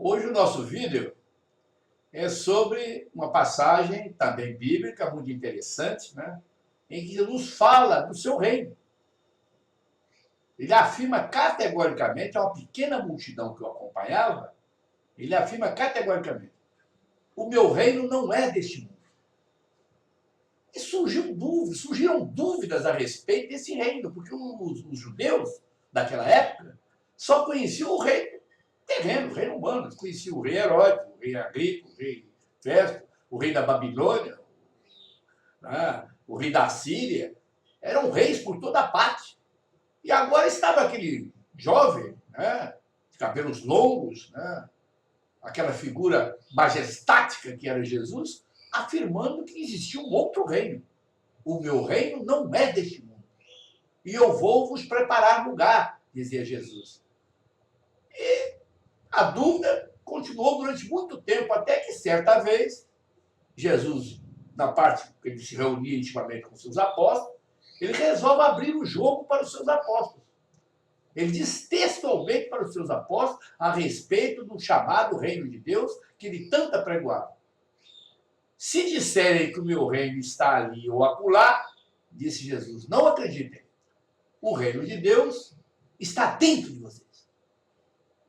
Hoje o nosso vídeo é sobre uma passagem também bíblica, muito interessante, né? Em que Jesus fala do seu reino. Ele afirma categoricamente, a uma pequena multidão que o acompanhava, ele afirma categoricamente, o meu reino não é deste mundo. E surgiram dúvidas a respeito desse reino, porque os judeus daquela época só conheciam o reino terreno, o reino humano. Eles conheciam o rei Herodes, o rei Agripa, o rei Festo, o rei da Babilônia, né? O rei da Síria. Eram reis por toda parte. E agora estava aquele jovem, né, de cabelos longos, né, aquela figura majestática que era Jesus, afirmando que existia um outro reino. O meu reino não é deste mundo. E eu vou vos preparar lugar, dizia Jesus. E a dúvida continuou durante muito tempo, até que certa vez, Jesus, na parte que ele se reunia intimamente com seus apóstolos, ele resolve abrir o jogo para os seus apóstolos. Ele diz textualmente para os seus apóstolos a respeito do chamado reino de Deus que ele tanto apregoava. Se disserem que o meu reino está ali ou acolá, disse Jesus, não acreditem. O reino de Deus está dentro de vocês.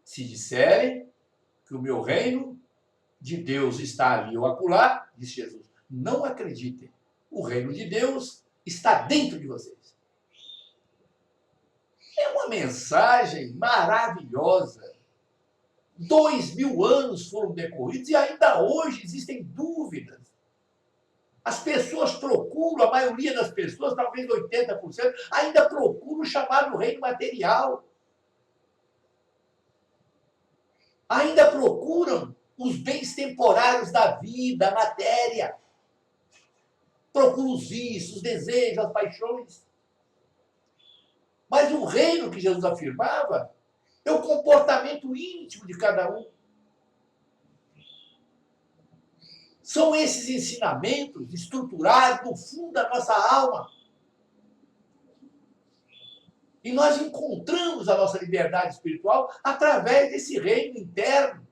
Se disserem que o meu reino de Deus está ali ou acolá, disse Jesus, não acreditem. O reino de Deus está dentro de vocês. É uma mensagem maravilhosa. 2000 anos foram decorridos e ainda hoje existem dúvidas. As pessoas procuram, a maioria das pessoas, talvez 80%, ainda procuram o chamado reino material. Ainda procuram os bens temporários da vida, a matéria. Procuram os vícios, os desejos, as paixões. Mas o reino que Jesus afirmava é o comportamento íntimo de cada um. São esses ensinamentos estruturados no fundo da nossa alma. E nós encontramos a nossa liberdade espiritual através desse reino interno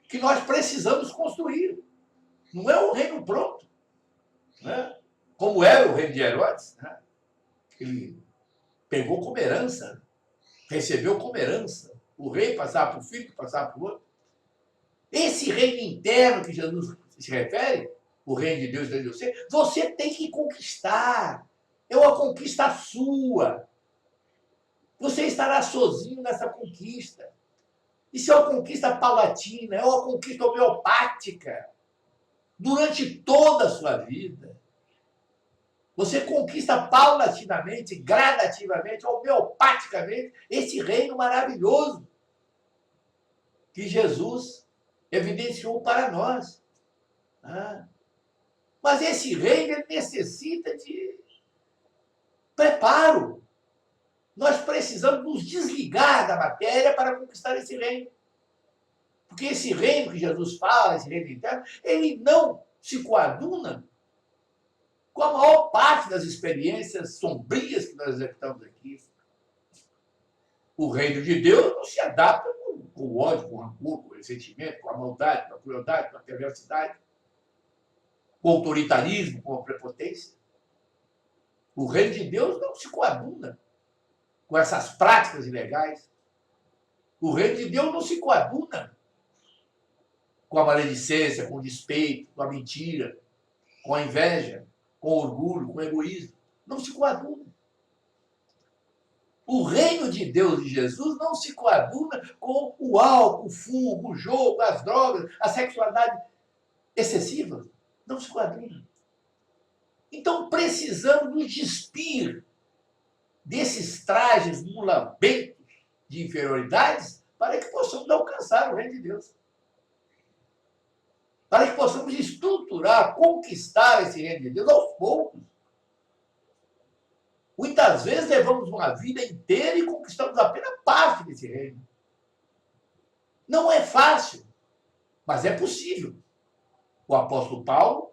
que nós precisamos construir. Não é um reino pronto, né? Como era o reino de Herodes, né? Ele pegou como herança, recebeu como herança. O rei passava para o filho, que passava para o outro. Esse reino interno que Jesus se refere, o reino de Deus dentro de você, você tem que conquistar. É uma conquista sua. Você estará sozinho nessa conquista. Isso é uma conquista paulatina, é uma conquista homeopática. Durante toda a sua vida. Você conquista paulatinamente, gradativamente, homeopaticamente, esse reino maravilhoso que Jesus evidenciou para nós. Mas esse reino ele necessita de preparo. Nós precisamos nos desligar da matéria para conquistar esse reino. Porque esse reino que Jesus fala, esse reino interno, ele não se coaduna com a maior parte das experiências sombrias que nós executamos aqui. O reino de Deus não se adapta com o ódio, com o rancor, com o ressentimento, com a maldade, com a crueldade, com a perversidade, com o autoritarismo, com a prepotência. O reino de Deus não se coaduna com essas práticas ilegais. O reino de Deus não se coaduna com a maledicência, com o despeito, com a mentira, com a inveja, com o orgulho, com o egoísmo. Não se coaduna. O reino de Deus de Jesus não se coaduna com o álcool, o fumo, o jogo, as drogas, a sexualidade excessiva. Não se coaduna. Então precisamos nos despir desses trajes mulabentos de inferioridades para que possamos alcançar o reino de Deus. Para que possamos estruturar, conquistar esse reino de Deus aos poucos. Muitas vezes levamos uma vida inteira e conquistamos apenas parte desse reino. Não é fácil, mas é possível. O apóstolo Paulo,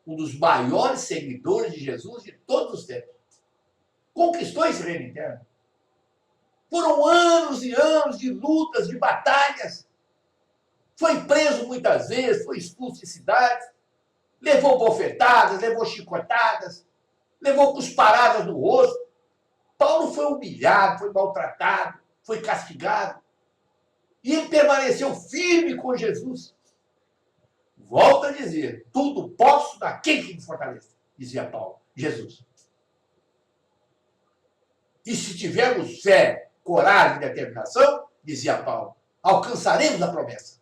um dos maiores seguidores de Jesus de todos os tempos, conquistou esse reino interno. Foram anos e anos de lutas, de batalhas. Foi preso muitas vezes, foi expulso de cidades, levou bofetadas, levou chicotadas, levou cusparadas no rosto. Paulo foi humilhado, foi maltratado, foi castigado. E ele permaneceu firme com Jesus. Volto a dizer, tudo posso naquele que me fortalece, dizia Paulo, Jesus. E se tivermos fé, coragem e determinação, dizia Paulo, alcançaremos a promessa.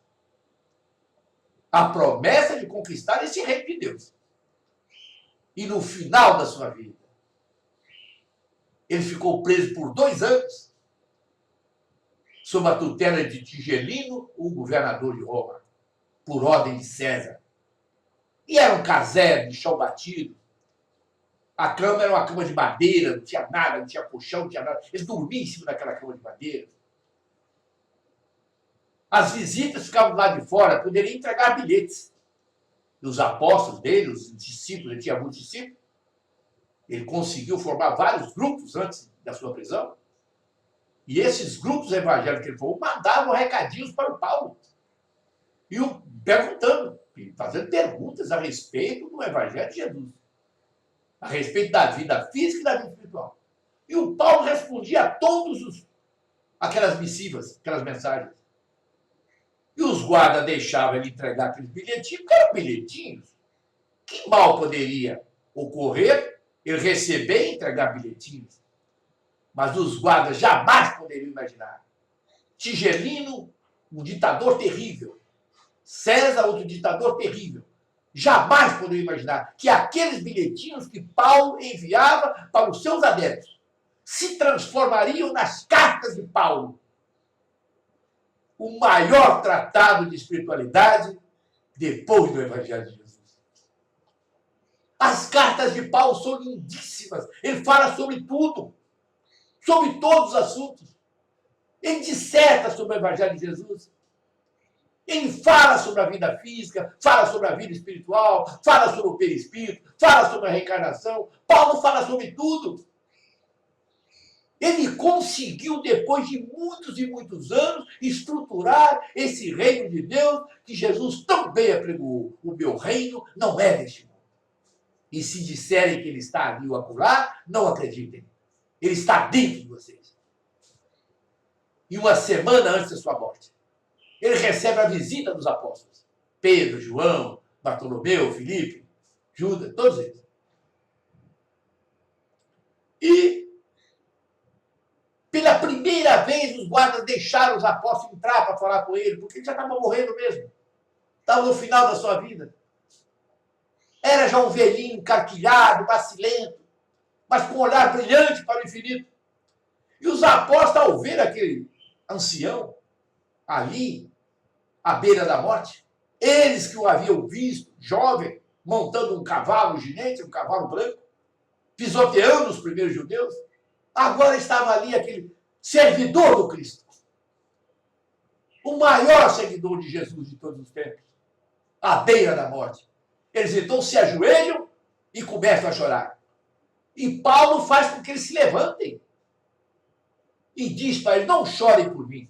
A promessa de conquistar esse reino de Deus. E no final da sua vida, ele ficou preso por 2 anos, sob a tutela de Tigelino, o governador de Roma, por ordem de César. E era um casebre de chão batido. A cama era uma cama de madeira, não tinha nada, não tinha colchão, não tinha nada. Ele dormia em cima daquela cama de madeira. As visitas ficavam lá de fora, poderiam entregar bilhetes. E os apóstolos dele, os discípulos, ele tinha muitos discípulos, ele conseguiu formar vários grupos antes da sua prisão. E esses grupos evangélicos que ele formou mandavam recadinhos para o Paulo. E o perguntando, fazendo perguntas a respeito do Evangelho de Jesus. A respeito da vida física e da vida espiritual. E o Paulo respondia a todos aquelas missivas, aquelas mensagens. E os guardas deixavam ele entregar aqueles bilhetinhos, porque eram bilhetinhos. Que mal poderia ocorrer ele receber e entregar bilhetinhos? Mas os guardas jamais poderiam imaginar. Tigelino, um ditador terrível. César, outro ditador terrível. Jamais poderiam imaginar que aqueles bilhetinhos que Paulo enviava para os seus adeptos se transformariam nas cartas de Paulo. O maior tratado de espiritualidade depois do Evangelho de Jesus. As cartas de Paulo são lindíssimas. Ele fala sobre tudo. Sobre todos os assuntos. Ele disserta sobre o Evangelho de Jesus. Ele fala sobre a vida física, fala sobre a vida espiritual, fala sobre o perispírito, fala sobre a reencarnação. Paulo fala sobre tudo. Ele conseguiu, depois de muitos e muitos anos, estruturar esse reino de Deus que Jesus tão bem apregoou. O meu reino não é deste mundo. E se disserem que ele está ali ou acolá, não acreditem. Ele está dentro de vocês. E uma semana antes da sua morte, ele recebe a visita dos apóstolos. Pedro, João, Bartolomeu, Filipe, Judas, todos eles. E, pela primeira vez, os guardas deixaram os apóstolos entrar para falar com ele, porque ele já estava morrendo mesmo. Estava no final da sua vida. Era já um velhinho carquilhado, macilento, mas com um olhar brilhante para o infinito. E os apóstolos, ao ver aquele ancião ali, à beira da morte, eles que o haviam visto, jovem, montando um cavalo ginete, um cavalo branco, pisoteando os primeiros judeus, agora estava ali aquele servidor do Cristo, o maior seguidor de Jesus de todos os tempos, à beira da morte. Eles então se ajoelham e começam a chorar. E Paulo faz com que eles se levantem e diz para eles: não chorem por mim.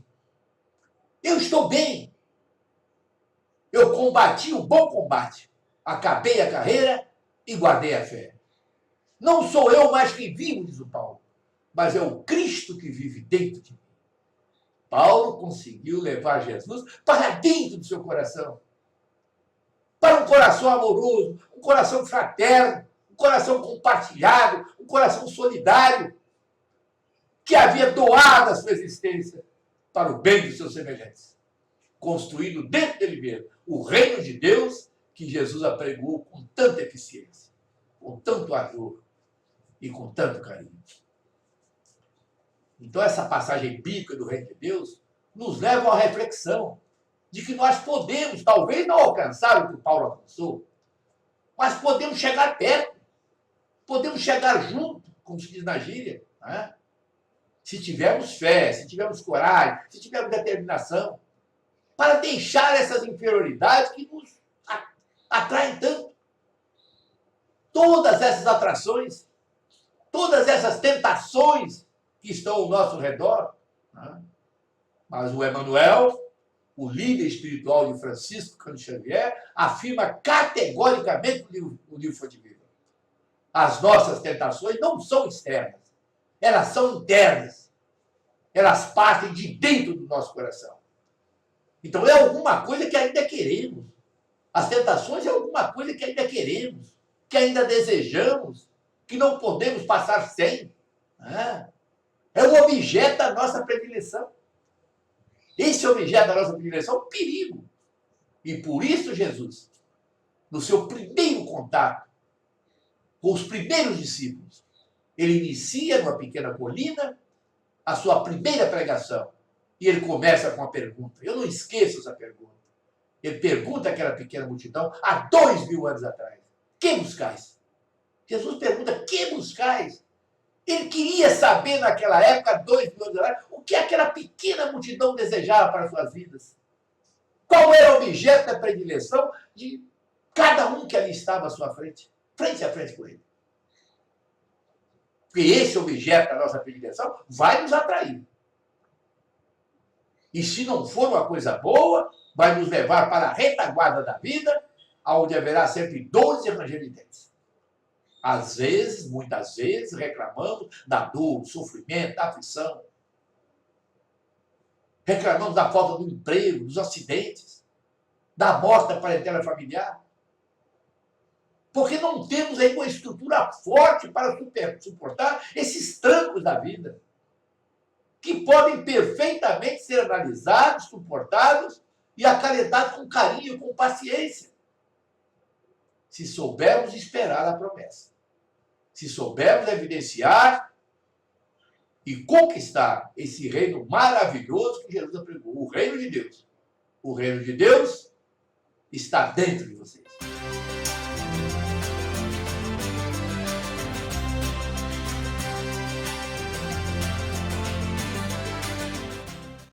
Eu estou bem. Eu combati o bom combate. Acabei a carreira e guardei a fé. Não sou eu mais quem vivo, diz o Paulo, mas é o Cristo que vive dentro de mim. Paulo conseguiu levar Jesus para dentro do seu coração. Para um coração amoroso, um coração fraterno, um coração compartilhado, um coração solidário, que havia doado a sua existência para o bem dos seus semelhantes, construindo dentro dele mesmo o reino de Deus que Jesus apregou com tanta eficiência, com tanto ardor e com tanto carinho. Então, essa passagem bíblica do reino de Deus nos leva à reflexão de que nós podemos, talvez não alcançar o que Paulo alcançou, mas podemos chegar perto, podemos chegar junto, como se diz na gíria, né? Se tivermos fé, se tivermos coragem, se tivermos determinação, para deixar essas inferioridades que nos atraem tanto. Todas essas atrações, todas essas tentações que estão ao nosso redor, Né? Mas o Emmanuel, o líder espiritual de Francisco Cândido Xavier, afirma categoricamente o livro Fonte Viva. As nossas tentações não são externas, elas são internas. Elas partem de dentro do nosso coração. Então é alguma coisa que ainda queremos. As tentações é alguma coisa que ainda queremos, que ainda desejamos, que não podemos passar sem. É o objeto da nossa predileção. Esse objeto da nossa predileção é um perigo. E por isso Jesus, no seu primeiro contato com os primeiros discípulos, ele inicia numa pequena colina a sua primeira pregação. E ele começa com a pergunta. Eu não esqueço essa pergunta. Ele pergunta àquela pequena multidão há 2000 anos atrás. Que buscais? Jesus pergunta, que buscais? Ele queria saber naquela época, 2000 anos atrás, o que aquela pequena multidão desejava para suas vidas. Qual era o objeto da predileção de cada um que ali estava à sua frente, frente a frente com ele. Porque esse objeto da nossa predileção vai nos atrair. E se não for uma coisa boa, vai nos levar para a retaguarda da vida, onde haverá sempre dores e ranger de dentes. Às vezes, muitas vezes, reclamamos da dor, do sofrimento, da aflição. Reclamamos da falta do emprego, dos acidentes, da morte da parentela familiar. Porque não temos aí uma estrutura forte para suportar esses trancos da vida, que podem perfeitamente ser analisados, suportados e acalentados com carinho e com paciência, se soubermos esperar a promessa, se soubermos evidenciar e conquistar esse reino maravilhoso que Jesus apregou, o reino de Deus. O reino de Deus está dentro de vocês.